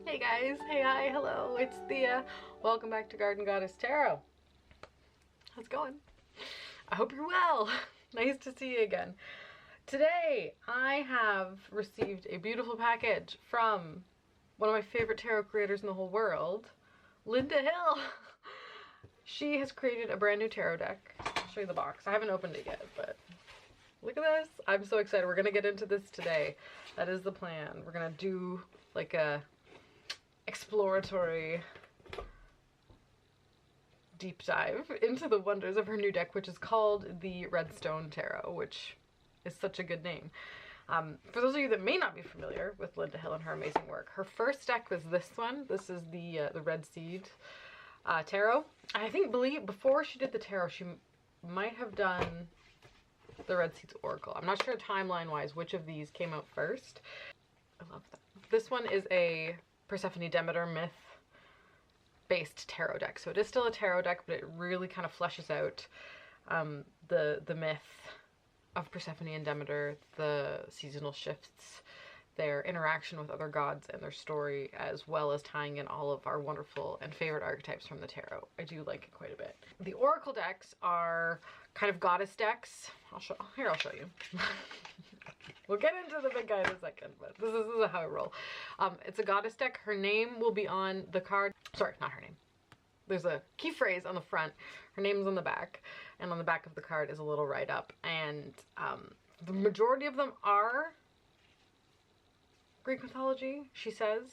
Hey guys, hey, hi, hello, it's Thea. Welcome back to Garden Goddess Tarot. How's it going? I hope you're well. Nice to see you again. Today, I have received a beautiful package from one of my favorite tarot creators in the whole world, Linda Hill. She has created a brand new tarot deck. I'll show you the box. I haven't opened it yet, but look at this. I'm so excited. We're gonna get into this today. That is the plan. We're gonna do like a exploratory deep dive into the wonders of her new deck, which is called the Redstone Tarot, which is such a good name. For those of you that may not be familiar with Linda Hill and her amazing work, her first deck was this one. This is the Red Seed Tarot. I believe before she did the tarot, she might have done the Red Seeds Oracle. I'm not sure timeline-wise which of these came out first. I love that. This one is a Persephone Demeter myth based tarot deck. So it is still a tarot deck, but it really kind of fleshes out the myth of Persephone and Demeter, the seasonal shifts, their interaction with other gods and their story, as well as tying in all of our wonderful and favorite archetypes from the tarot. I do like it quite a bit. The oracle decks are kind of goddess decks. I'll show you. We'll get into the big guy in a second, but this is how I roll. It's a goddess deck. Her name will be on the card. Sorry, not her name. There's a key phrase on the front. Her name's on the back, and on the back of the card is a little write-up. And the majority of them are Greek mythology, she says.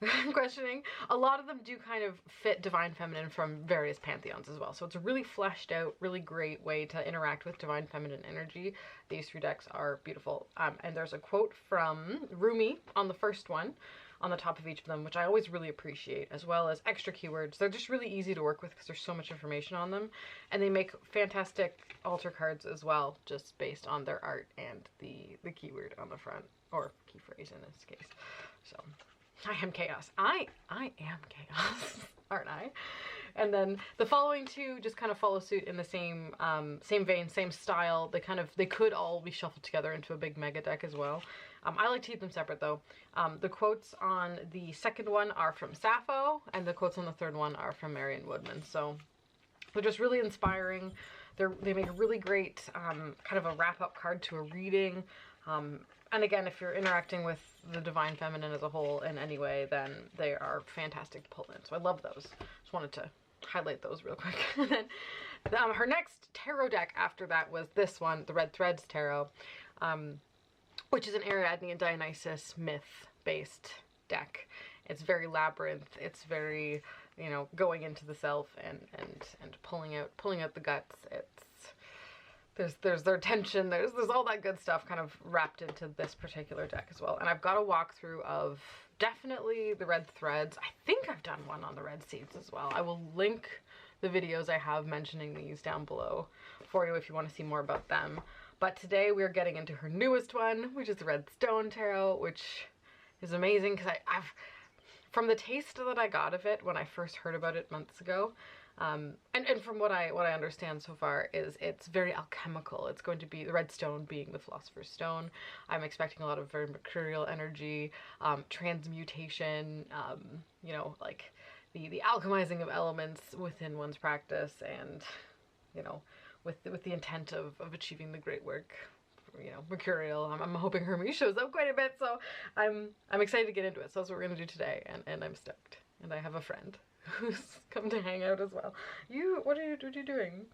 I'm questioning. A lot of them do kind of fit divine feminine from various pantheons as well. So it's a really fleshed out, really great way to interact with divine feminine energy. These three decks are beautiful. And there's a quote from Rumi on the first one, on the top of each of them, which I always really appreciate, as well as extra keywords. They're just really easy to work with because there's so much information on them. And they make fantastic altar cards as well, just based on their art and the keyword on the front, or key phrase in this case. So I am chaos. I am chaos, aren't I? And then the following two just kind of follow suit in the same vein, same style. They could all be shuffled together into a big mega deck as well. I like to keep them separate though. The quotes on the second one are from Sappho, and the quotes on the third one are from Marion Woodman. So they're just really inspiring. They make a really great kind of a wrap-up card to a reading. And again, if you're interacting with the divine feminine as a whole in any way, then they are fantastic to pull in. So I love those. Just wanted to highlight those real quick. And then her next tarot deck after that was this one, the Red Threads Tarot, which is an Ariadne and Dionysus myth-based deck. It's very labyrinth. It's very, you know, going into the self and pulling out the guts. There's their tension, there's all that good stuff kind of wrapped into this particular deck as well. And I've got a walkthrough of definitely the Red Threads. I think I've done one on the Red Seeds as well. I will link the videos I have mentioning these down below for you if you want to see more about them. But today we're getting into her newest one, which is the Redstone Tarot, which is amazing because I've from the taste that I got of it when I first heard about it months ago, and from what I understand so far, is it's very alchemical. It's going to be the red stone being the philosopher's stone. I'm expecting a lot of very mercurial energy, transmutation, you know, like the alchemizing of elements within one's practice, and you know, with the intent of achieving the great work. You know, mercurial. I'm hoping Hermes shows up quite a bit, so I'm excited to get into it. So that's what we're gonna do today, and I'm stoked. And I have a friend who's come to hang out as well. What are you doing?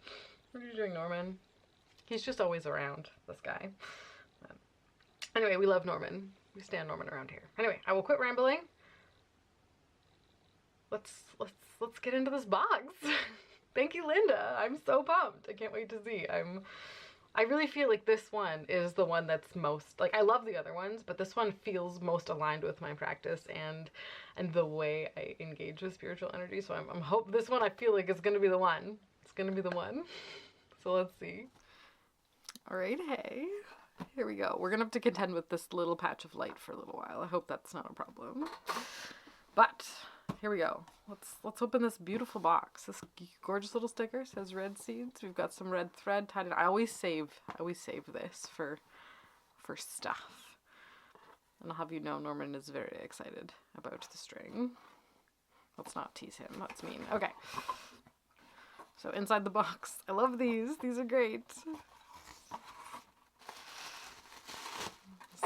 What are you doing, Norman? He's just always around, this guy. Anyway, we love Norman. We stand Norman around here. Anyway, I will quit rambling. Let's get into this box. Thank you, Linda. I'm so pumped. I can't wait to see. I really feel like this one is the one that's most, like, I love the other ones, but this one feels most aligned with my practice and the way I engage with spiritual energy. So I'm hope this one I feel like is gonna be the one. It's gonna be the one. So let's see. All right, hey, here we go. We're gonna have to contend with this little patch of light for a little while. I hope that's not a problem. But here we go. Let's open this beautiful box. This gorgeous little sticker says Red Seeds. We've got some red thread tied in. I always save this for stuff. And I'll have you know Norman is very excited about the string. Let's not tease him. That's mean. Okay. So inside the box. I love these. These are great.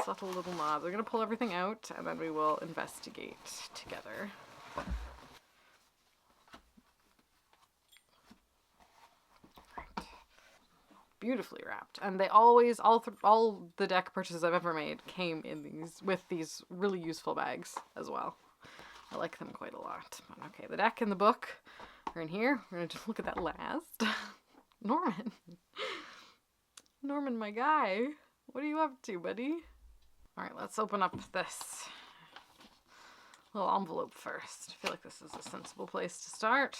Subtle little nods. We're going to pull everything out and then we will investigate together. Beautifully wrapped, and they always all the deck purchases I've ever made came in these really useful bags as well. I like them quite a lot. Okay, the deck and the book are in here. We're gonna just look at that last. Norman, my guy, what are you up to, buddy? All right, let's open up this little envelope first. I feel like this is a sensible place to start.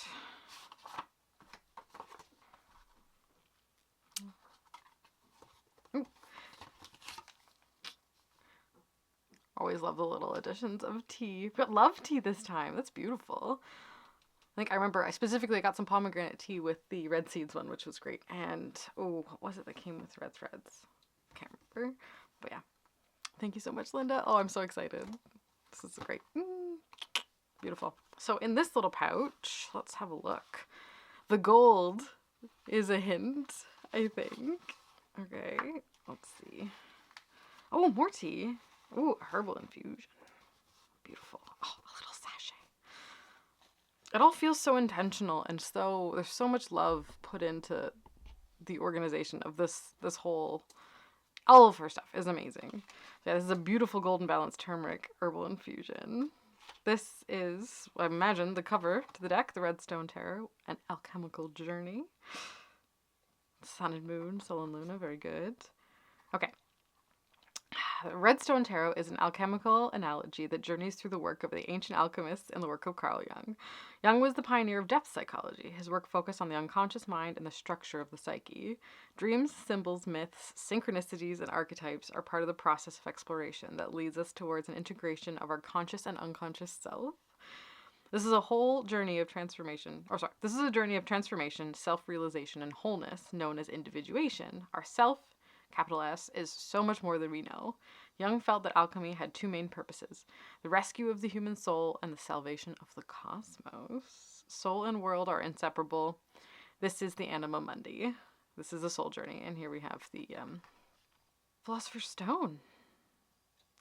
Always love the little additions of tea. But love tea this time. That's beautiful. I think I remember I specifically got some pomegranate tea with the red seeds one, which was great. And, oh, what was it that came with red threads? Can't remember. But yeah. Thank you so much, Linda. Oh, I'm so excited. This is great. Beautiful. So in this little pouch, let's have a look. The gold is a hint, I think. Okay, let's see. Oh, more tea. Ooh, herbal infusion. Beautiful. Oh, a little sachet. It all feels so intentional, and so there's so much love put into the organization of this whole. All of her stuff is amazing. Yeah, this is a beautiful golden balanced turmeric herbal infusion. This is, I imagine, the cover to the deck, the Redstone Tarot, an Alchemical Journey. Sun and Moon, Sol and Luna, very good. Okay. Redstone Tarot is an alchemical analogy that journeys through the work of the ancient alchemists and the work of Carl Jung. Jung was the pioneer of depth psychology. His work focused on the unconscious mind and the structure of the psyche. Dreams, symbols, myths, synchronicities, and archetypes are part of the process of exploration that leads us towards an integration of our conscious and unconscious self. This is a whole journey of transformation, this is a journey of transformation, self-realization, and wholeness, known as individuation. Our self, capital S, is so much more than we know. Jung felt that alchemy had two main purposes: the rescue of the human soul and the salvation of the cosmos. Soul and world are inseparable. This is the Anima Mundi. This is a soul journey, and here we have the Philosopher's Stone.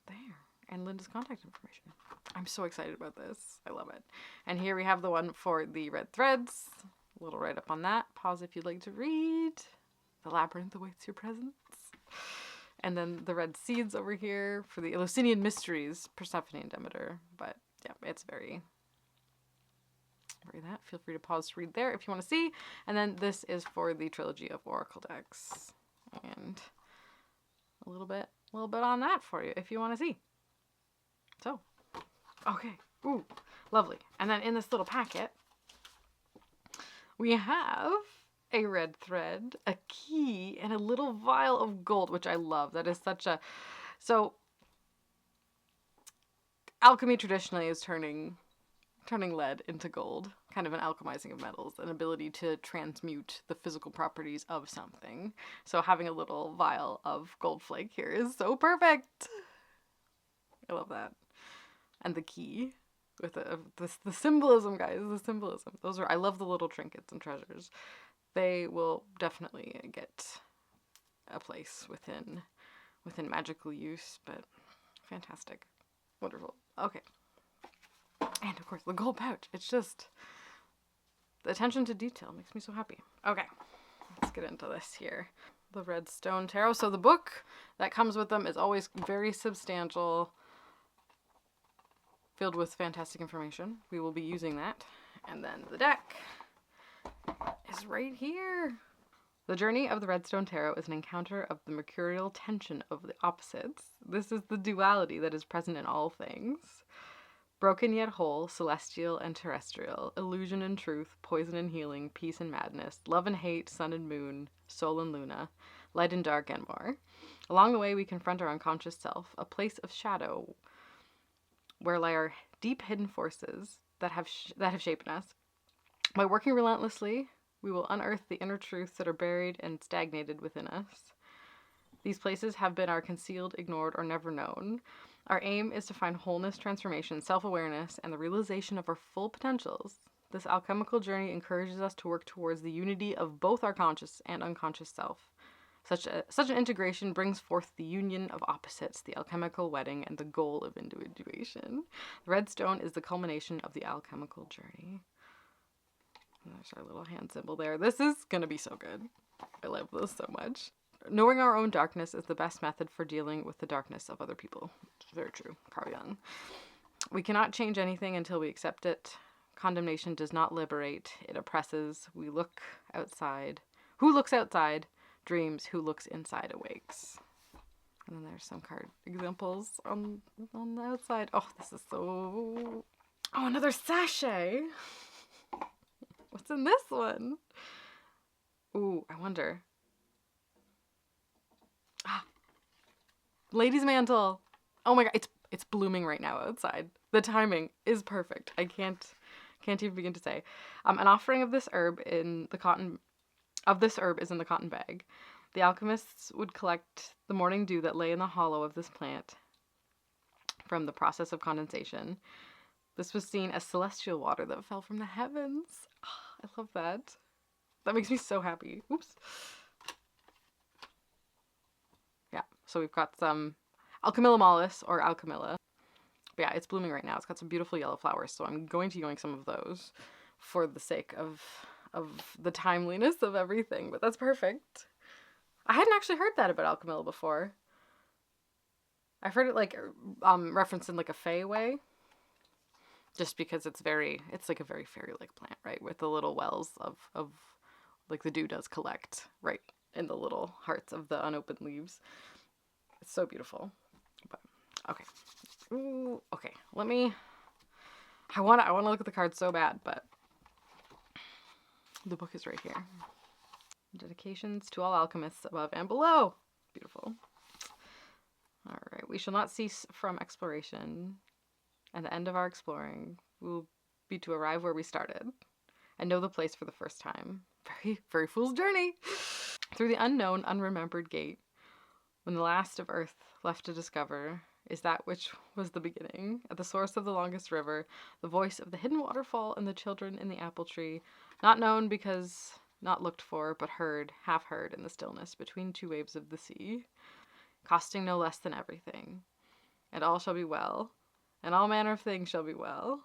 There. And Linda's contact information. I'm so excited about this. I love it. And here we have the one for the red threads. A little write-up on that. Pause if you'd like to read. The labyrinth awaits your presence. And then the red seeds over here for the Eleusinian mysteries, Persephone and Demeter. But yeah, it's very that. Feel free to pause to read there if you want to see. And then this is for the trilogy of oracle decks. And a little bit on that for you if you want to see. So, okay. Ooh, lovely. And then in this little packet, we have a red thread, a key, and a little vial of gold, which I love. That is such a... So, alchemy traditionally is turning lead into gold, kind of an alchemizing of metals, an ability to transmute the physical properties of something. So having a little vial of gold flake here is so perfect. I love that. And the key with the symbolism, guys, the symbolism. I love the little trinkets and treasures. They will definitely get a place within magical use, but fantastic. Wonderful. Okay. And of course, the gold pouch. It's just, the attention to detail makes me so happy. Okay, let's get into this here. The Redstone Tarot. So the book that comes with them is always very substantial, filled with fantastic information. We will be using that. And then the deck is right here. The journey of the Redstone Tarot is an encounter of the mercurial tension of the opposites. This is the duality that is present in all things. Broken yet whole, celestial and terrestrial, illusion and truth, poison and healing, peace and madness, love and hate, sun and moon, soul and luna, light and dark, and more. Along the way, we confront our unconscious self, a place of shadow where lie our deep hidden forces that have shaped us. By working relentlessly, we will unearth the inner truths that are buried and stagnated within us. These places have been our concealed, ignored, or never known. Our aim is to find wholeness, transformation, self-awareness, and the realization of our full potentials. This alchemical journey encourages us to work towards the unity of both our conscious and unconscious self. Such an integration brings forth the union of opposites, the alchemical wedding, and the goal of individuation. The redstone is the culmination of the alchemical journey. And there's our little hand symbol there. This is gonna be so good. I love this so much. Knowing our own darkness is the best method for dealing with the darkness of other people. It's very true. Carl Jung. We cannot change anything until we accept it. Condemnation does not liberate. It oppresses. We look outside. Who looks outside dreams. Who looks inside awakes. And then there's some card examples on the outside. Oh, this is so... Oh, another sachet. What's in this one? Ooh, I wonder. Lady's mantle. Oh my god, it's blooming right now outside. The timing is perfect. I can't even begin to say. An offering of this herb is in the cotton bag. The alchemists would collect the morning dew that lay in the hollow of this plant from the process of condensation. This was seen as celestial water that fell from the heavens. Oh, I love that. That makes me so happy. Oops. Yeah, so we've got some Alchemilla mollis or Alchemilla. But yeah, it's blooming right now. It's got some beautiful yellow flowers, so I'm going to yoink some of those for the sake of the timeliness of everything, but that's perfect. I hadn't actually heard that about Alchemilla before. I've heard it like referenced in like a fae way, just because it's like a very fairy-like plant, right? With the little wells of like the dew does collect right in the little hearts of the unopened leaves. It's so beautiful. But okay. Ooh, okay. I want to look at the cards so bad, but the book is right here. Dedications to all alchemists above and below. Beautiful. All right. We shall not cease from exploration, and the end of our exploring will be to arrive where we started and know the place for the first time. Very, very fool's journey. Through the unknown, unremembered gate, when the last of earth left to discover is that which was the beginning. At the source of the longest river, the voice of the hidden waterfall and the children in the apple tree, not known because not looked for, but heard, half heard in the stillness between two waves of the sea, costing no less than everything. And all shall be well, and all manner of things shall be well,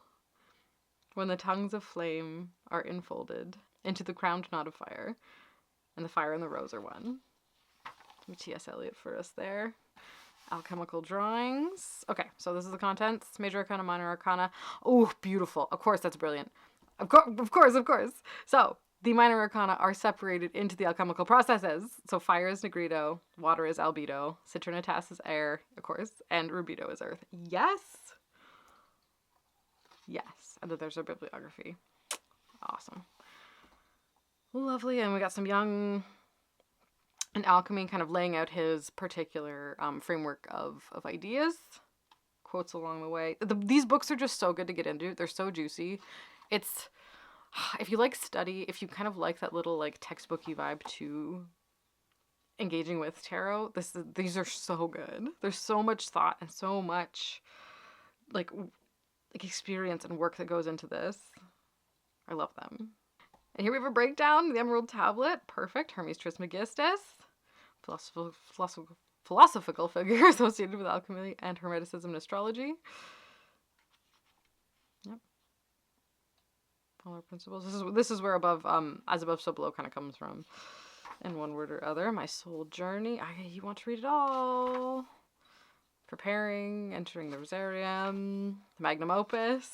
when the tongues of flame are infolded into the crowned knot of fire, and the fire and the rose are one. Some T.S. Eliot for us there. Alchemical drawings. Okay, so this is the contents. Major arcana, minor arcana. Oh, beautiful. Of course, that's brilliant. Of course. So, the minor arcana are separated into the alchemical processes. So fire is negrito, water is albedo, citrinitas is air, of course, and rubedo is earth. Yes! Yes. And then there's our bibliography. Awesome. Lovely. And we got some Jung and alchemy kind of laying out his particular framework of ideas. Quotes along the way. These books are just so good to get into. They're so juicy. It's... If you like study, if you kind of like that little like textbooky vibe to engaging with tarot, these are so good. There's so much thought and so much like experience and work that goes into this. I love them. And here we have a breakdown. The Emerald Tablet, perfect. Hermes Trismegistus, philosophical figure associated with alchemy and hermeticism and astrology. Yep. Polar principles. This is where above, as above, so below kind of comes from. In one word or other. My soul journey. You want to read it all. Preparing, entering the Rosarium, the Magnum Opus,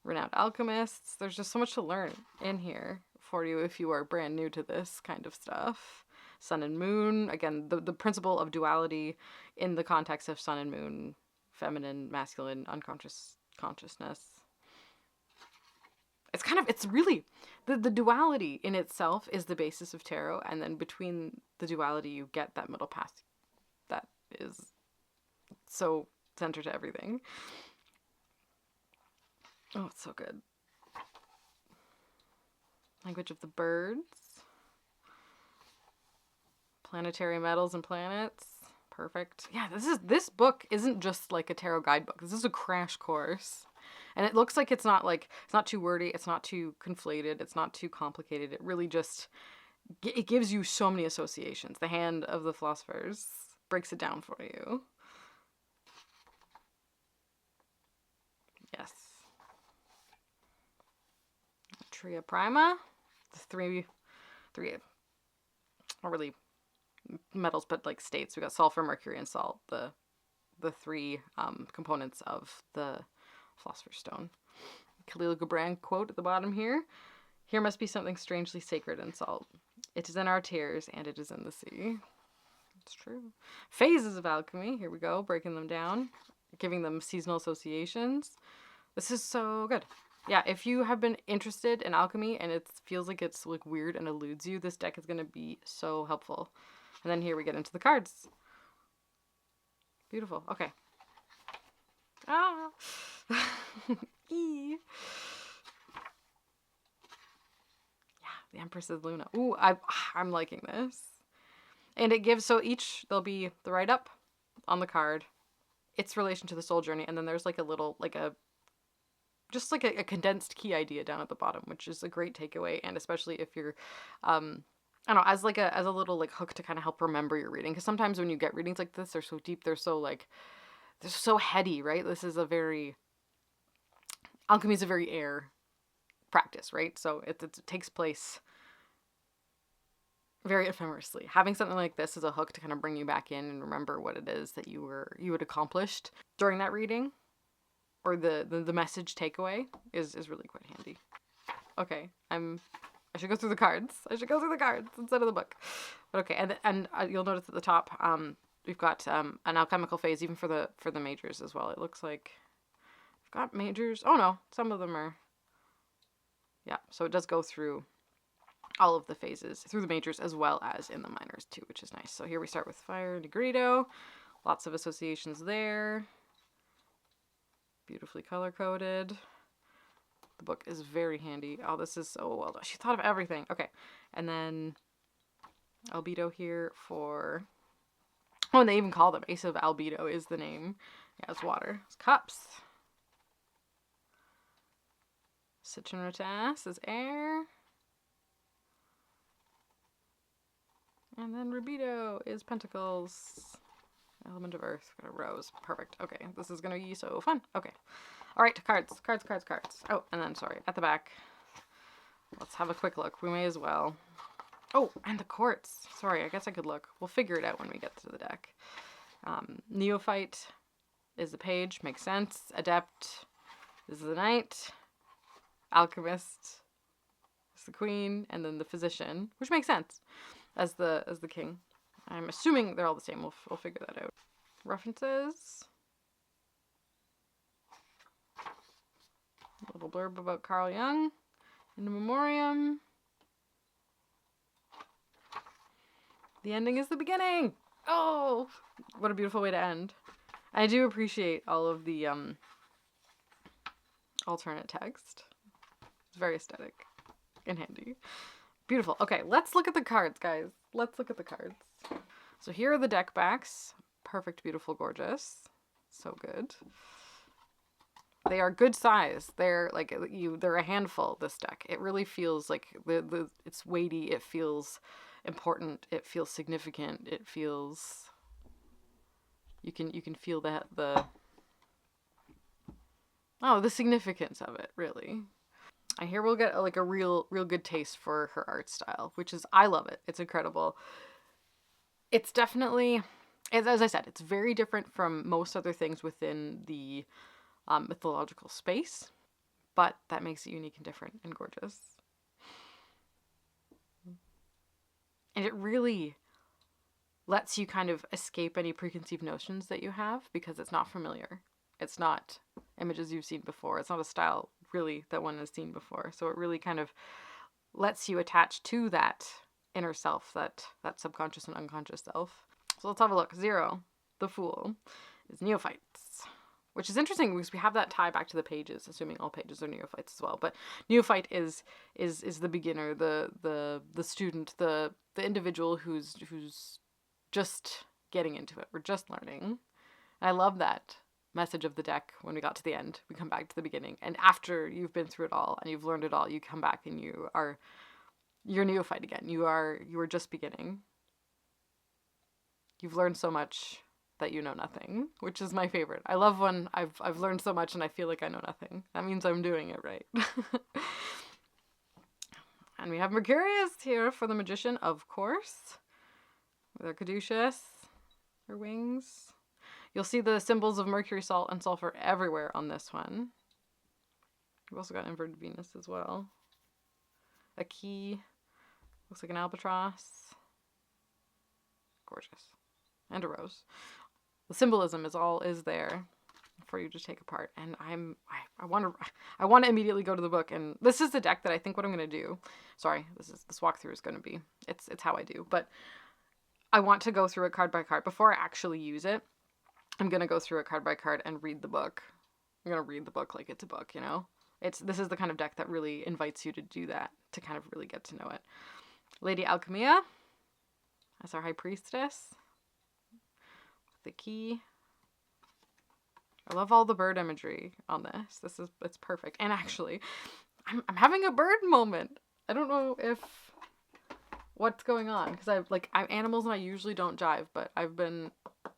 Renowned Alchemists. There's just so much to learn in here for you if you are brand new to this kind of stuff. Sun and Moon. Again, the principle of duality in the context of Sun and Moon. Feminine, masculine, unconscious consciousness. It's really, the duality in itself is the basis of tarot, and then between the duality you get that middle path that is so centered to everything. Oh, it's so good. Language of the birds. Planetary metals and planets. Perfect. Yeah, this book isn't just like a tarot guidebook. This is a crash course. And it looks like it's not too wordy, it's not too conflated, it's not too complicated. It really just it gives you so many associations. The Hand of the Philosophers breaks it down for you. Yes. Tria Prima. The three are really metals, but like states. We got sulfur, mercury, and salt. The three components of the Philosopher's Stone. Khalil Gibran quote at the bottom here. Here must be something strangely sacred in salt. It is in our tears, and it is in the sea. It's true. Phases of alchemy. Here we go, breaking them down, giving them seasonal associations. This is so good. Yeah, if you have been interested in alchemy and it feels like it's like weird and eludes you, this deck is going to be so helpful. And then here we get into the cards. Beautiful. Okay. Ah. Yeah, the Empress is Luna. Ooh, I'm liking this. And it gives, so each, there'll be the write up on the card, its relation to the soul journey, and then there's like a little, like a condensed key idea down at the bottom, which is a great takeaway. And especially if you're, I don't know, as a little like hook to kind of help remember your reading. Because sometimes when you get readings like this, they're so deep, they're so heady, right? This is alchemy is a very air practice, right? So it takes place very ephemerally. Having something like this as a hook to kind of bring you back in and remember what it is that you had accomplished during that reading, or the message takeaway is really quite handy. Okay, I should go through the cards. I should go through the cards instead of the book. But okay, and you'll notice at the top, we've got an alchemical phase even for the majors as well. It looks like we've got majors. Oh no, some of them are. Yeah, so it does go through all of the phases through the majors as well as in the minors too, which is nice. So here we start with Fire Negrito. Lots of associations there. Beautifully color-coded. The book is very handy. Oh, this is so well done. She thought of everything. Okay, and then albedo here for... Oh, and they even call them Ace of Albedo is the name. Yeah, it's water. It's cups. Citrinitas is air. And then Rubido is pentacles. Element of earth. Got a rose. Perfect. Okay, this is gonna be so fun. Okay. Alright, cards. Oh, and then, sorry, at the back. Let's have a quick look. We may as well. Oh, and the quartz. Sorry, I guess I could look. We'll figure it out when we get to the deck. Neophyte is the page. Makes sense. Adept is the knight. Alchemist is the queen. And then the physician, which makes sense, as the king. I'm assuming they're all the same. We'll figure that out. References. A little blurb about Carl Jung. In memoriam. The ending is the beginning. Oh, what a beautiful way to end. I do appreciate all of the alternate text. It's very aesthetic and handy. Beautiful. Okay, let's look at the cards, guys. Let's look at the cards. So here are the deck backs. Perfect, beautiful, gorgeous. So good. They are good size. They're like they're a handful, this deck. It really feels like it's weighty, it feels important, it feels significant, it feels you can feel the significance of it, really. And here we'll get like a real good taste for her art style, which is, I love it. It's incredible. It's definitely, as I said, it's very different from most other things within the mythological space, but that makes it unique and different and gorgeous. And it really lets you kind of escape any preconceived notions that you have, because it's not familiar. It's not images you've seen before. It's not a style really that one has seen before. So it really kind of lets you attach to that inner self, that subconscious and unconscious self. So let's have a look. 0, the Fool, is neophytes, which is interesting because we have that tie back to the pages, assuming all pages are neophytes as well. But neophyte is the beginner, the student, the individual who's just getting into it. We're just learning. And I love that message of the deck when we got to the end. We come back to the beginning. And after you've been through it all and you've learned it all, you come back and you're neophyte again. You are just beginning. You've learned so much that you know nothing, which is my favorite. I love when I've learned so much and I feel like I know nothing. That means I'm doing it right. And we have Mercurius here for the Magician, of course, with our caduceus, her wings. You'll see the symbols of Mercury, Salt, and Sulfur everywhere on this one. We've also got inverted Venus as well. A key, looks like an albatross. Gorgeous. And a rose. The symbolism is there for you to take apart, and I want to immediately go to the book, and this is the deck that I think what I'm going to do. Sorry, this walkthrough is going to be it's how I do, but I want to go through it card by card before I actually use it. I'm going to go through it card by card and read the book. I'm going to read the book like it's a book, you know? This is the kind of deck that really invites you to do that, to kind of really get to know it. Lady Alchemia as our high priestess. The key. I love all the bird imagery on this. It's perfect. And actually, I'm having a bird moment. I don't know what's going on, because I'm animals and I usually don't jive, but I've been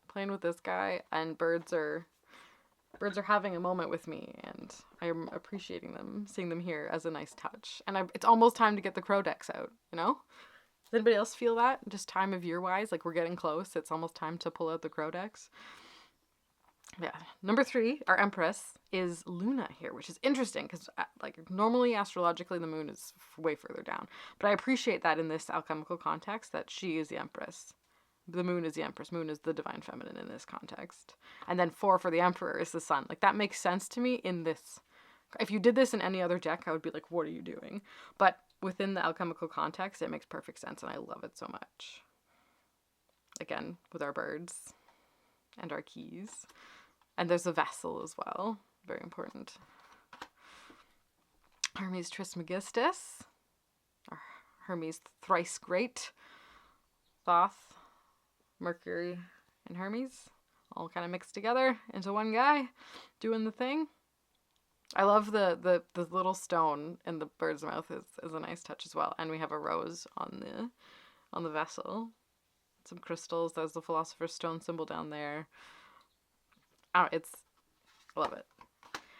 playing with this guy and birds are having a moment with me, and I am appreciating them, seeing them here as a nice touch. And it's almost time to get the crow decks out, you know? Does anybody else feel that? Just time of year wise, like we're getting close. It's almost time to pull out the crow decks. Yeah. Number 3, our Empress, is Luna here, which is interesting because normally astrologically the moon is way further down. But I appreciate that in this alchemical context that she is the Empress. The moon is the Empress. Moon is the divine feminine in this context. And then 4 for the Emperor is the sun. Like that makes sense to me in this. If you did this in any other deck, I would be like, what are you doing? But within the alchemical context, it makes perfect sense, and I love it so much. Again, with our birds and our keys. And there's a vessel as well. Very important. Hermes Trismegistus. Or Hermes Thrice Great. Thoth, Mercury, and Hermes. All kind of mixed together into one guy doing the thing. I love the little stone in the bird's mouth is a nice touch as well. And we have a rose on the vessel. Some crystals. There's the Philosopher's Stone symbol down there. I love it.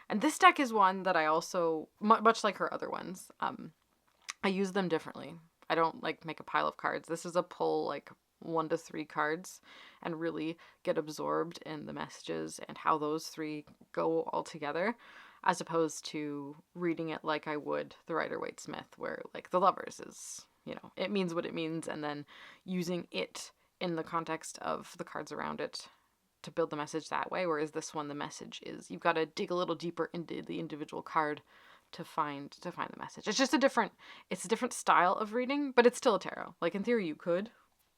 And this deck is one that I also, much like her other ones, I use them differently. I don't make a pile of cards. This is a pull 1 to 3 cards and really get absorbed in the messages and how those 3 go all together, as opposed to reading it like I would the Rider Waite Smith, where the Lovers is, it means what it means, and then using it in the context of the cards around it to build the message that way. Whereas this one, the message is you've got to dig a little deeper into the individual card to find the message. It's just a different style of reading, but it's still a tarot. In theory, you could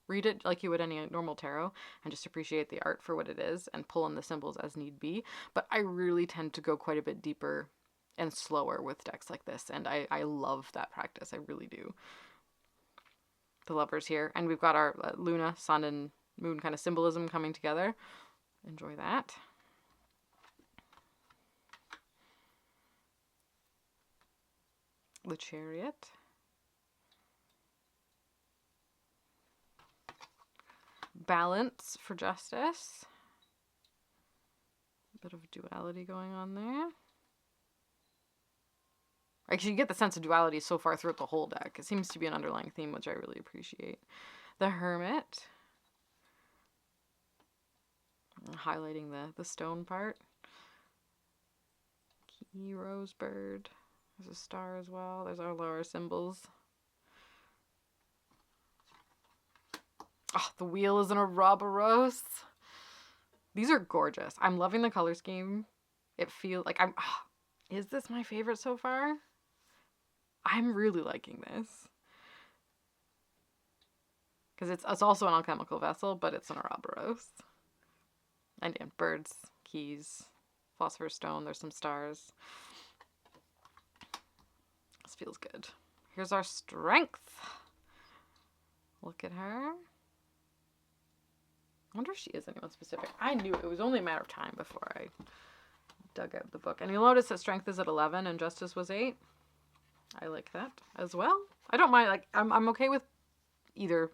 read it like you would any normal tarot and just appreciate the art for what it is and pull in the symbols as need be. But I really tend to go quite a bit deeper and slower with decks like this, and I love that practice. I really do. The Lovers here, and we've got our Luna, Sun, and Moon kind of symbolism coming together. Enjoy that. The Chariot. Balance for Justice. A bit of duality going on there. Actually, you get the sense of duality so far throughout the whole deck. It seems to be an underlying theme, which I really appreciate. The Hermit. Highlighting the stone part. Key, Rosebird. There's a star as well. There's our lower symbols. Oh, the wheel is an Ouroboros. These are gorgeous. I'm loving the color scheme. It feels like is this my favorite so far? I'm really liking this. Because it's also an alchemical vessel, but it's an Ouroboros. And yeah, birds, keys, Philosopher's Stone. There's some stars. This feels good. Here's our Strength. Look at her. I wonder if she is anyone specific. I knew it was only a matter of time before I dug out the book. And you'll notice that strength is at 11 and justice was 8. I like that as well. I don't mind, like, I'm okay with either.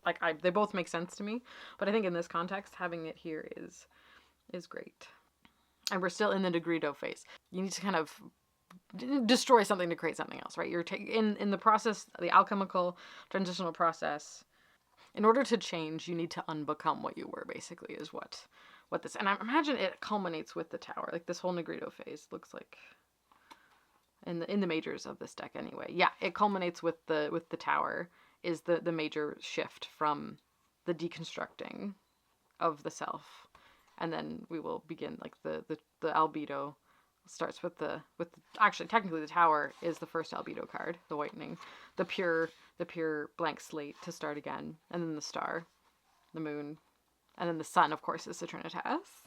Like, they both make sense to me. But I think in this context, having it here is great. And we're still in the Negredo phase. You need to kind of destroy something to create something else, right? You're in the process, the alchemical transitional process. In order to change, you need to unbecome what you were, basically, is what this. And I imagine it culminates with the tower. Like, this whole Negredo phase looks like in the majors of this deck anyway. Yeah, it culminates with the tower is the major shift from the deconstructing of the self. And then we will begin, like, the albedo starts with actually technically the tower is the first albedo card, the whitening, the pure blank slate to start again, and then the star, the moon, and then the sun, of course, is the Trinitas.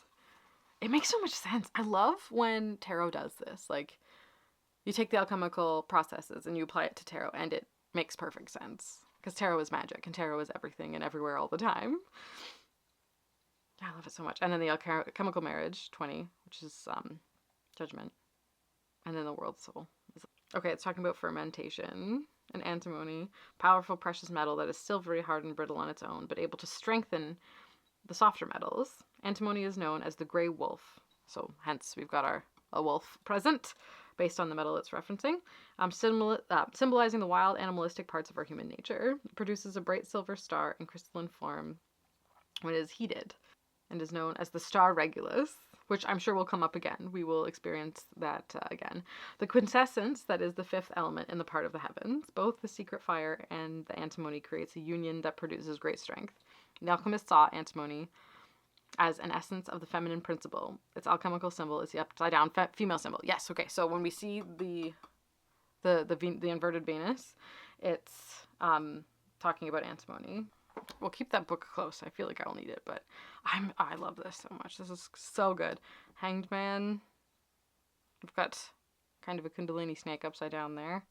It makes so much sense. I love when tarot does this. Like, you take the alchemical processes and you apply it to tarot, and it makes perfect sense. Because tarot is magic, and tarot is everything and everywhere all the time. I love it so much. And then the alchemical marriage, 20, which is judgment. And then the world soul. Okay, it's talking about fermentation and antimony. Powerful precious metal that is still very hard and brittle on its own, but able to strengthen the softer metals. Antimony is known as the gray wolf. So hence we've got a wolf present based on the metal it's referencing. Symbolizing the wild animalistic parts of our human nature. It produces a bright silver star in crystalline form when it is heated, and is known as the star Regulus, which I'm sure will come up again. We will experience that again. The quintessence, that is the fifth element in the part of the heavens. Both the secret fire and the antimony creates a union that produces great strength. The alchemist saw antimony as an essence of the feminine principle. Its alchemical symbol is the upside down female symbol. Yes, okay, so when we see the inverted Venus, it's talking about antimony. We'll keep that book close. I feel like I'll need it, but I love this so much. This is so good. Hanged Man. We've got kind of a Kundalini snake upside down there.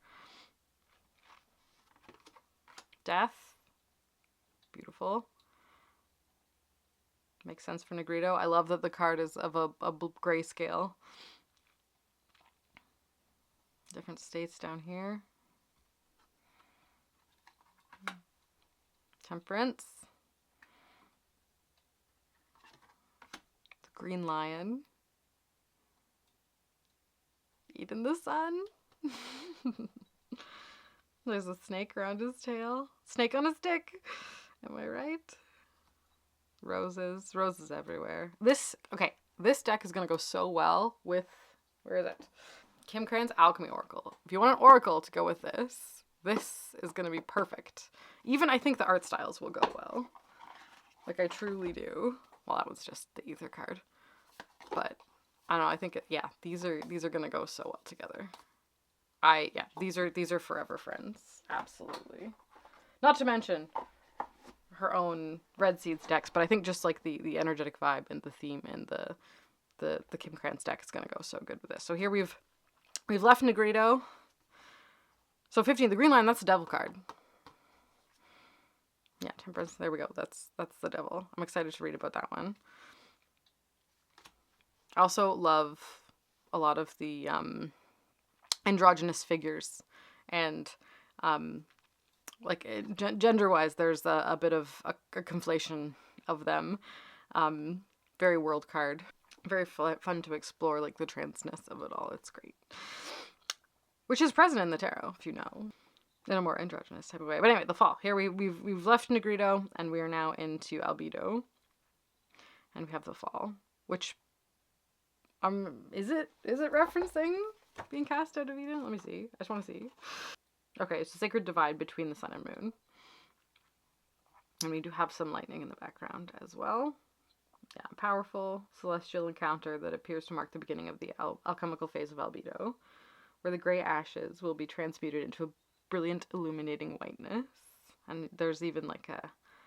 Death. Beautiful. Makes sense for Negredo. I love that the card is of a grayscale. Different states down here. Temperance. The green lion. Eating the sun. There's a snake around his tail. Snake on a stick. Am I right? Roses. Roses everywhere. This deck is going to go so well with, where is it? Kim Cran's Alchemy Oracle. If you want an oracle to go with this is going to be perfect. Even I think the art styles will go well. Like, I truly do. Well, that was just the ether card. But, I don't know, I think, these are going to go so well together. These are forever friends. Absolutely. Not to mention her own Red Seeds decks, but I think just like the energetic vibe and the theme and the Kim Cran's deck is going to go so good with this. So here we've left Negredo. So 15, the green line, that's the devil card. Yeah, Temperance, there we go. That's the devil. I'm excited to read about that one. I also love a lot of the androgynous figures, and gender-wise, there's a bit of a conflation of them. Very world card. Very fun to explore, like, the transness of it all. It's great. Which is present in the tarot, if you know. In a more androgynous type of way. But anyway, the fall. Here we've left Negredo, and we are now into Albedo. And we have the fall. Which, is it referencing being cast out of Eden? Let me see. I just want to see. Okay, it's a sacred divide between the sun and moon. And we do have some lightning in the background as well. Yeah, powerful celestial encounter that appears to mark the beginning of the alchemical phase of Albedo, where the gray ashes will be transmuted into a brilliant illuminating whiteness. And there's even like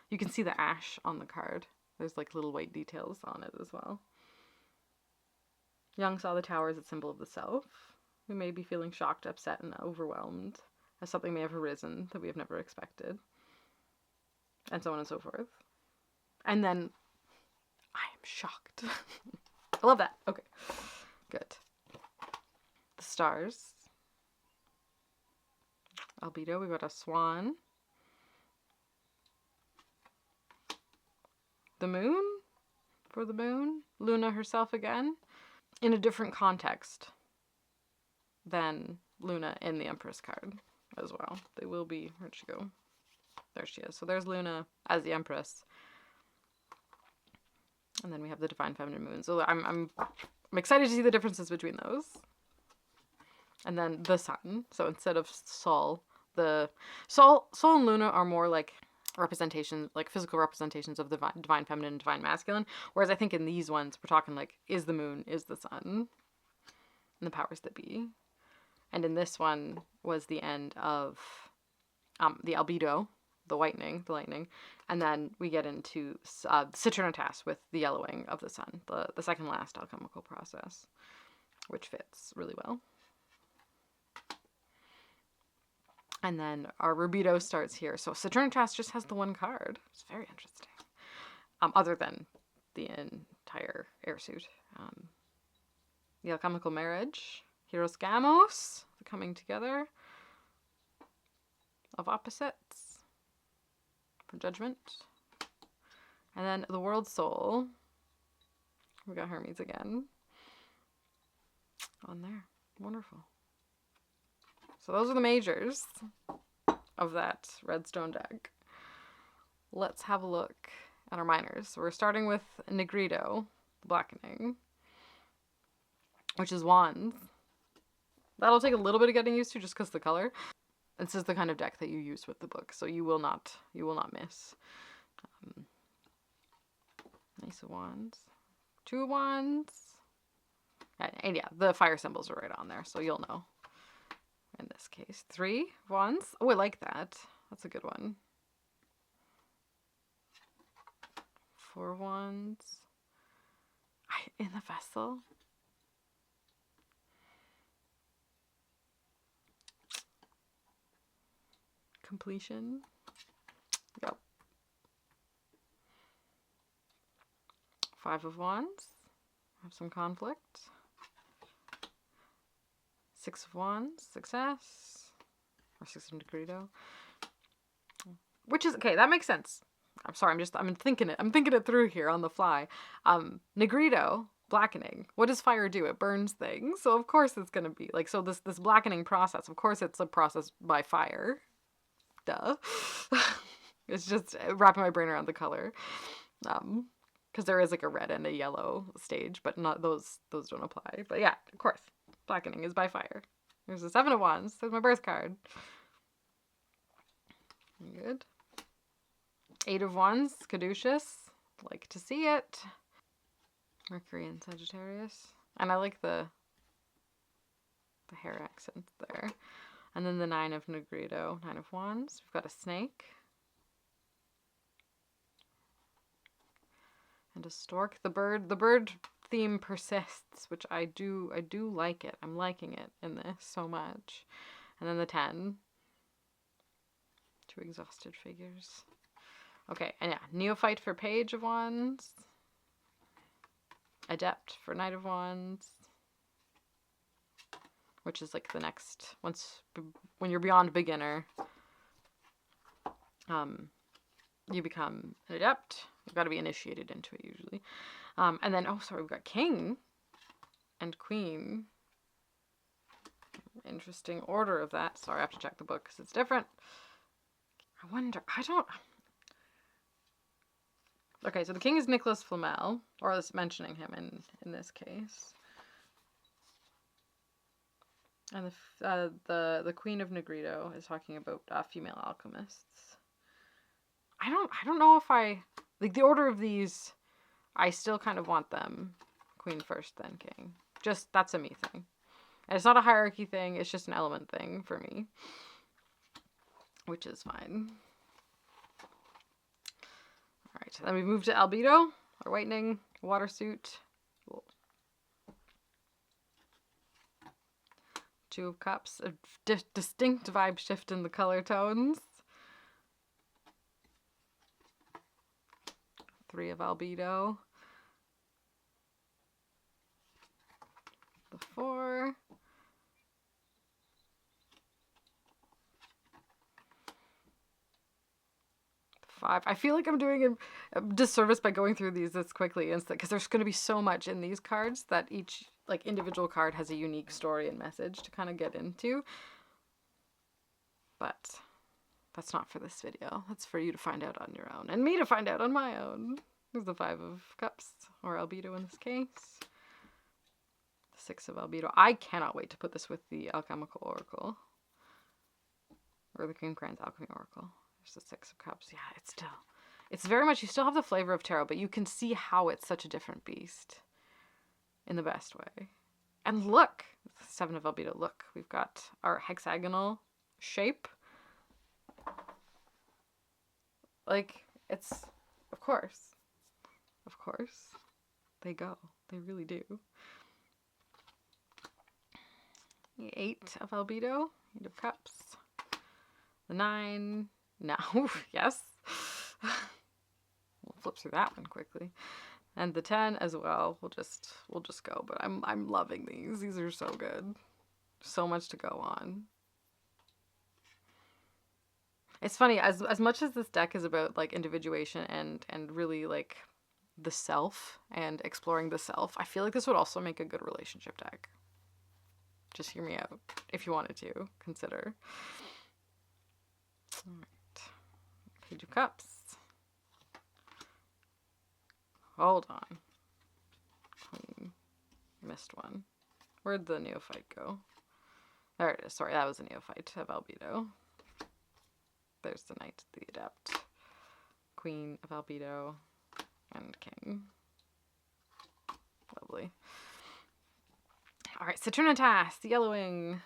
you can see the ash on the card. There's like little white details on it as well. Young saw the tower as a symbol of the self. We may be feeling shocked, upset, and overwhelmed, as something may have arisen that we have never expected. And so on and so forth. And then I am shocked. I love that. Okay, good. The stars. Albedo, we got a swan. The moon, for the moon. Luna herself again, in a different context than Luna in the Empress card as well. They will be, where'd she go? There she is. So there's Luna as the Empress. And then we have the Divine Feminine Moon. So I'm excited to see the differences between those. And then the sun. So instead of Sol, the Sol and Luna are more like representation, like physical representations of the divine feminine and divine masculine, whereas I think in these ones we're talking like, is the moon, is the sun, and the powers that be. And in this one was the end of the albedo, the whitening, the lightning, and then we get into Saturnitas with the yellowing of the sun, the second last alchemical process, which fits really well. And then our Rubido starts here. So Saturnitas just has the one card. It's very interesting. Other than the entire air suit. The Alchemical Marriage. Heroes Gamos. The coming together of opposites. For Judgment. And then the World Soul. We got Hermes again. On there. Wonderful. So those are the majors of that Redstone deck. Let's have a look at our minors. So we're starting with Negrito, the Blackening, which is wands. That'll take a little bit of getting used to just because of the color. This is the kind of deck that you use with the book, so you will not miss. Nice of wands. 2 of wands. And yeah, the fire symbols are right on there, so you'll know. In this case, 3 wands. Oh, I like that. That's a good one. 4 wands. In the vessel. Completion. Yep. 5 of wands. Have some conflict. 6 of wands, success, or 6 of Negrito, which is okay. That makes sense. I'm sorry. I'm thinking it through here on the fly. Negrito, blackening. What does fire do? It burns things. So of course it's gonna be like, so this blackening process. Of course it's a process by fire. Duh. It's just wrapping my brain around the color. Because there is like a red and a yellow stage, but not those don't apply. But yeah, of course. Blackening is by fire. There's a 7 of wands. There's my birth card. Good. 8 of wands. Caduceus. Like to see it. Mercury and Sagittarius. And I like the hair accent there. And then the 9 of Negrito. 9 of wands. We've got a snake. And a stork. The bird theme persists, which I do like it. I'm liking it in this so much. And then the 10. 2 exhausted figures. Okay, and yeah, Neophyte for Page of Wands. Adept for Knight of Wands. Which is like the next, when you're beyond beginner, you become an adept. You've got to be initiated into it usually. And then, we've got King and Queen. Interesting order of that. Sorry, I have to check the book because it's different. Okay, so the King is Nicholas Flamel, or I was mentioning him in this case. And the Queen of Negrito is talking about female alchemists. I don't know if I like the order of these. I still kind of want them Queen first, then King. Just that's a me thing. And it's not a hierarchy thing. It's just an element thing for me, which is fine. All right, then we move to Albedo, our whitening water suit. Cool. 2 of Cups, a distinct vibe shift in the color tones. 3 of albedo. The 4. The 5. I feel like I'm doing a disservice by going through these this quickly, because there's going to be so much in these cards that each like individual card has a unique story and message to kind of get into. But that's not for this video. That's for you to find out on your own, and me to find out on my own. There's the 5 of cups, or albedo in this case. 6 of albedo. I cannot wait to put this with the Alchemical Oracle. Or the Green Crane's Alchemy Oracle. There's the 6 of cups. Yeah, it's very much, you still have the flavor of tarot, but you can see how it's such a different beast. In the best way. And look! 7 of albedo. Look, we've got our hexagonal shape. Like, it's, of course, they go. They really do. The 8 of albedo, 8 of cups. The 9, no, yes. We'll flip through that one quickly. And the 10 as well. We'll just go. But I'm loving these. These are so good. So much to go on. It's funny, as much as this deck is about like individuation and really like the self and exploring the self, I feel like this would also make a good relationship deck. Just hear me out if you wanted to consider. All right. Page of Cups. Hold on. Queen. Missed one. Where'd the neophyte go? There it is. Sorry, that was a neophyte of albedo. There's the knight, the adept. Queen of albedo. And king. Lovely. Alright, Saturnitas, the yellowing.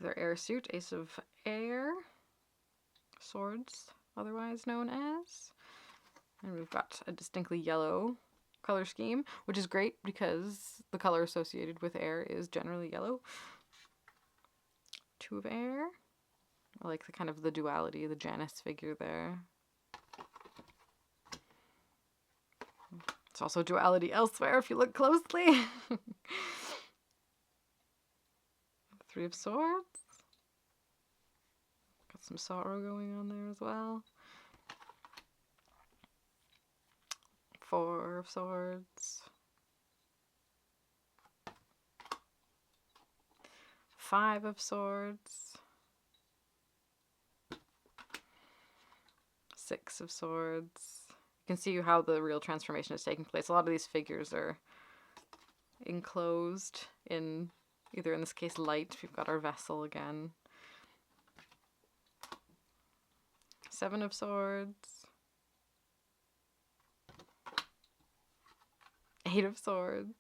Their air suit, Ace of Air. Swords, otherwise known as. And we've got a distinctly yellow color scheme, which is great because the color associated with air is generally yellow. 2 of air. I like the kind of the duality, the Janus figure there. It's also duality elsewhere if you look closely. 3 of swords. Got some sorrow going on there as well. 4 of swords. 5 of swords. 6 of swords. You can see how the real transformation is taking place. A lot of these figures are enclosed in, either in this case, light. We've got our vessel again. 7 of swords. 8 of swords.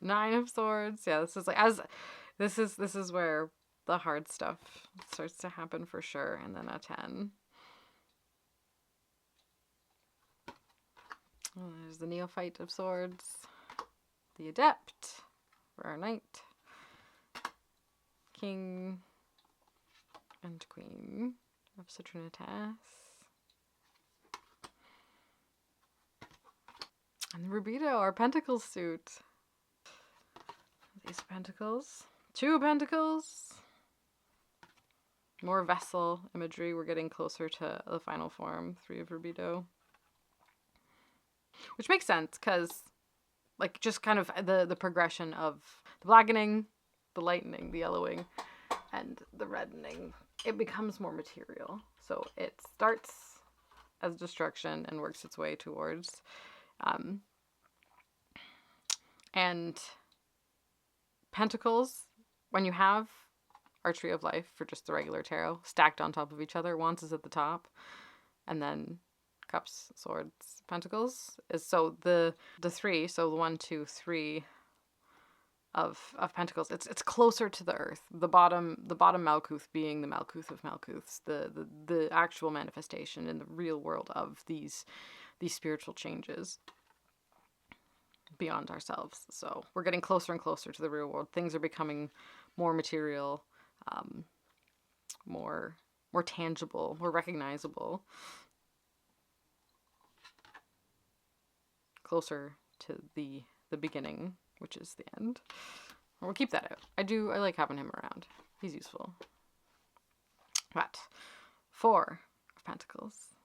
9 of swords. Yeah, this is like, this is where the hard stuff starts to happen for sure. And then a 10. Oh, there's the neophyte of swords. The adept for our knight. King and queen of Saturnitas. And Rubido, our pentacles suit. These pentacles. 2 pentacles. More vessel imagery. We're getting closer to the final form. 3 of Rubido. Which makes sense, because like just kind of the progression of the blackening, the lightening, the yellowing, and the reddening. It becomes more material. So it starts as destruction and works its way towards and pentacles, when you have Archery of Life for just the regular tarot, stacked on top of each other, wands is at the top, and then cups, swords, pentacles is, so the 3, so the 1, 2, 3 of pentacles, it's closer to the earth. The bottom Malkuth being the Malkuth of Malkuths, the actual manifestation in the real world of these spiritual changes beyond ourselves. So we're getting closer and closer to the real world. Things are becoming more material, more more tangible, more recognizable. Closer to the beginning, which is the end. We'll keep that out. I like having him around. He's useful. But 4 of Pentacles.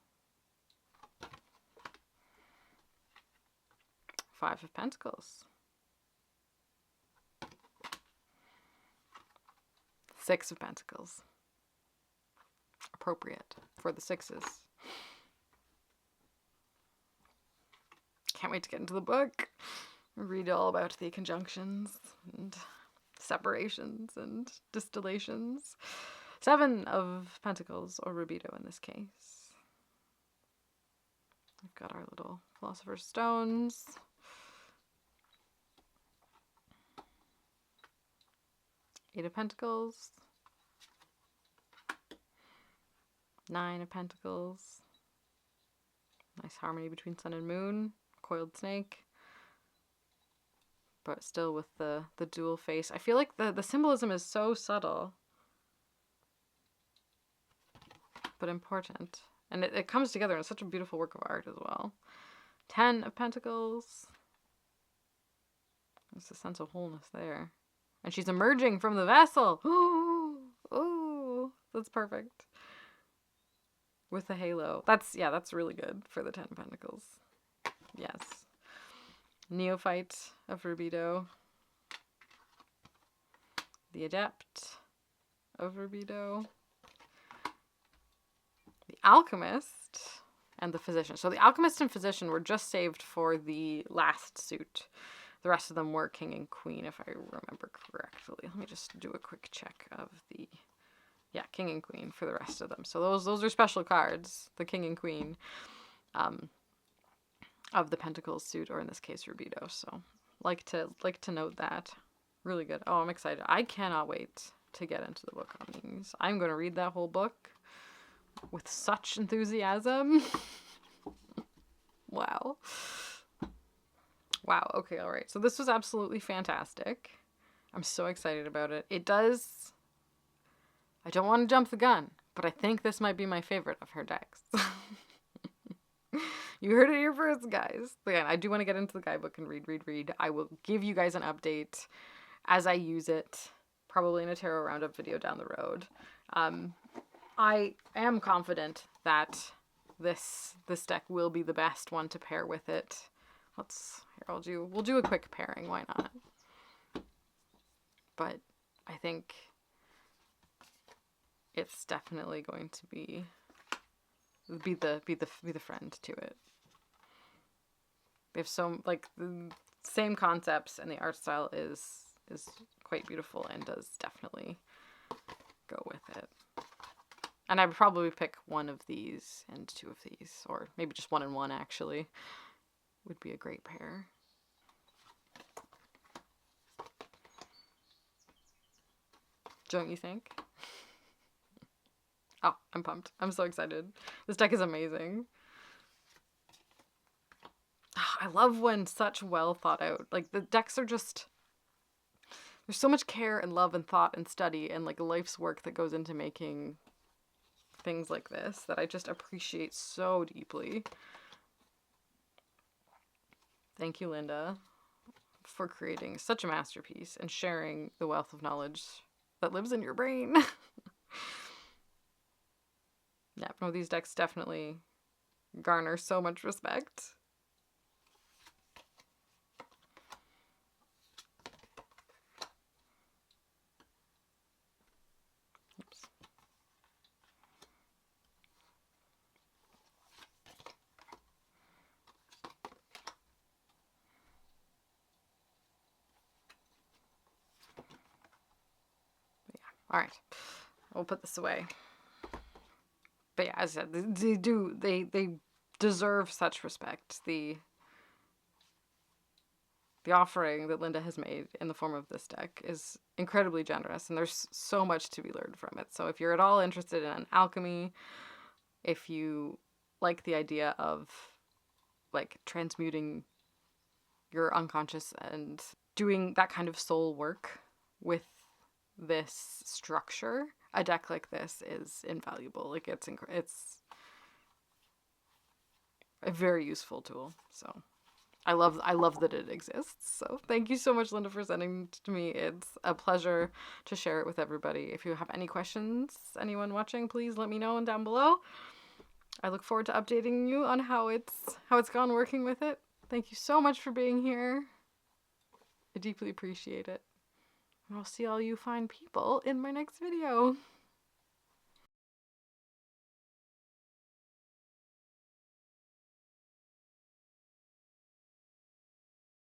5 of Pentacles. 6 of Pentacles. Appropriate for the 6s. Can't wait to get into the book. Read all about the conjunctions and separations and distillations. 7 of Pentacles, or Rubido in this case. We've got our little Philosopher's Stones. 8 of Pentacles. 9 of Pentacles. Nice harmony between Sun and Moon. Coiled Snake. But still with the dual face. I feel like the symbolism is so subtle, but important. And it comes together in such a beautiful work of art as well. 10 of Pentacles. There's a sense of wholeness there. And she's emerging from the vessel. Ooh, that's perfect. With the halo. That's really good for the 10 of Pentacles. Yes. Neophyte of Rubido. The Adept of Rubido. The Alchemist and the Physician. So the Alchemist and Physician were just saved for the last suit. The rest of them were King and Queen, if I remember correctly. Let me just do a quick check of the... Yeah, King and Queen for the rest of them. So those are special cards, the King and Queen. Of the Pentacles suit, or in this case Rubido. So like to note that. Really good. Oh, I'm excited. I cannot wait to get into the book on these. I'm going to read that whole book with such enthusiasm. Wow. Wow. Okay, all right. So this was absolutely fantastic. I'm so excited about it. It does... I don't want to jump the gun, but I think this might be my favorite of her decks. You heard it here first, guys. Again, I do want to get into the guidebook and read. I will give you guys an update as I use it, probably in a tarot roundup video down the road. I am confident that this deck will be the best one to pair with it. We'll do a quick pairing. Why not? But I think it's definitely going to be the friend to it. They have so, like, the same concepts, and the art style is quite beautiful and does definitely go with it. And I would probably pick one of these and 2 of these, or maybe just 1 and 1 actually. Would be a great pair. Don't you think? Oh, I'm pumped. I'm so excited. This deck is amazing. I love when such well thought out, like, the decks are just, there's so much care and love and thought and study and, like, life's work that goes into making things like this that I just appreciate so deeply. Thank you, Linda, for creating such a masterpiece and sharing the wealth of knowledge that lives in your brain. Yeah, no, these decks definitely garner so much respect. Oops. But yeah, all right. We'll put this away. But yeah, as I said, they deserve such respect. The offering that Linda has made in the form of this deck is incredibly generous, and there's so much to be learned from it. So if you're at all interested in alchemy, if you like the idea of, like, transmuting your unconscious and doing that kind of soul work with this structure, a deck like this is invaluable. Like it's a very useful tool. So I love that it exists. So thank you so much, Linda, for sending it to me. It's a pleasure to share it with everybody. If you have any questions, anyone watching, please let me know down below. I look forward to updating you on how it's gone working with it. Thank you so much for being here. I deeply appreciate it. And I'll see all you fine people in my next video.